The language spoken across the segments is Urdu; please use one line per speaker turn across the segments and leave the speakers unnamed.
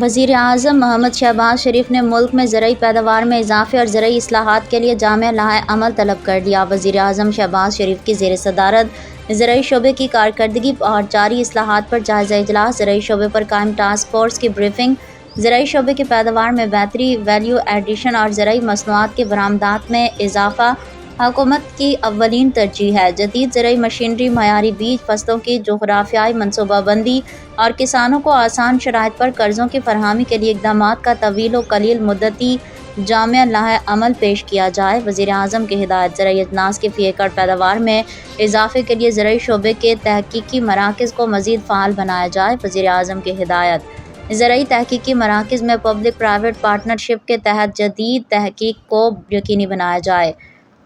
وزیر اعظم محمد شہباز شریف نے ملک میں زرعی پیداوار میں اضافے اور زرعی اصلاحات کے لیے جامع لائحہ عمل طلب کر لیا۔ وزیر اعظم شہباز شریف کی زیر صدارت زرعی شعبے کی کارکردگی اور جاری اصلاحات پر جائزہ اجلاس، زرعی شعبے پر قائم ٹاسک فورس کی بریفنگ۔ زرعی شعبے کی پیداوار میں بہتری، ویلیو ایڈیشن اور زرعی مصنوعات کی برآمدات میں اضافہ حکومت کی اولین ترجیح ہے۔ جدید زرعی مشینری، معیاری بیج، فصلوں کی جغرافیائی منصوبہ بندی اور کسانوں کو آسان شرائط پر قرضوں کی فراہمی کے لیے اقدامات کا طویل و کلیل مدتی جامع لائحہ عمل پیش کیا جائے۔ وزیر اعظم کی ہدایت، زرعی اجناس کی فی ایکڑ پیداوار میں اضافے کے لیے زرعی شعبے کے تحقیقی مراکز کو مزید فعال بنایا جائے۔ وزیر اعظم کی ہدایت، زرعی تحقیقی مراکز میں پبلک پرائیویٹ پارٹنرشپ کے تحت جدید تحقیق کو یقینی بنایا جائے۔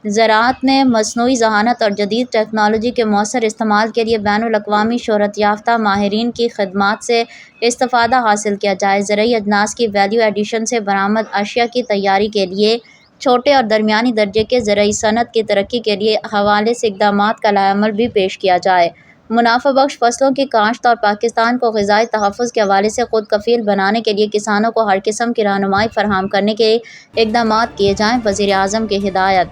زراعت میں مصنوعی ذہانت اور جدید ٹیکنالوجی کے مؤثر استعمال کے لیے بین الاقوامی شہرت یافتہ ماہرین کی خدمات سے استفادہ حاصل کیا جائے۔ زرعی اجناس کی ویلیو ایڈیشن سے برآمد اشیاء کی تیاری کے لیے چھوٹے اور درمیانی درجے کے زرعی صنعت کی ترقی کے حوالے سے اقدامات کا لائحہ عمل بھی پیش کیا جائے۔ منافع بخش فصلوں کی کاشت اور پاکستان کو غذائی تحفظ کے حوالے سے خود کفیل بنانے کے لیے کسانوں کو ہر قسم کی رہنمائی فراہم کرنے کے اقدامات کیے جائیں۔ وزیر اعظم کی ہدایت،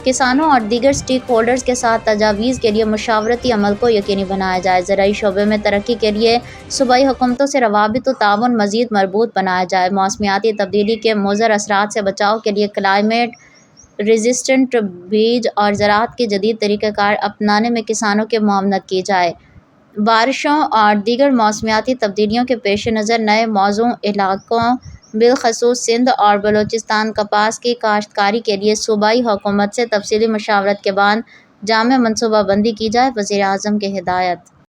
کسانوں اور دیگر اسٹیک ہولڈرز کے ساتھ تجاویز کے لیے مشاورتی عمل کو یقینی بنایا جائے۔ زرعی شعبے میں ترقی کے لیے صوبائی حکومتوں سے روابط و تعاون مزید مربوط بنایا جائے۔ موسمیاتی تبدیلی کے مضر اثرات سے بچاؤ کے لیے کلائمیٹ ریزسٹنٹ بیج اور زراعت کے جدید طریقہ کار اپنانے میں کسانوں کی معاونت کی جائے۔ بارشوں اور دیگر موسمیاتی تبدیلیوں کے پیش نظر نئے موزوں علاقوں بالخصوص سندھ اور بلوچستان کپاس کی کاشتکاری کے لیے صوبائی حکومت سے تفصیلی مشاورت کے بعد جامع منصوبہ بندی کی جائے۔ وزیر اعظم کی ہدایت۔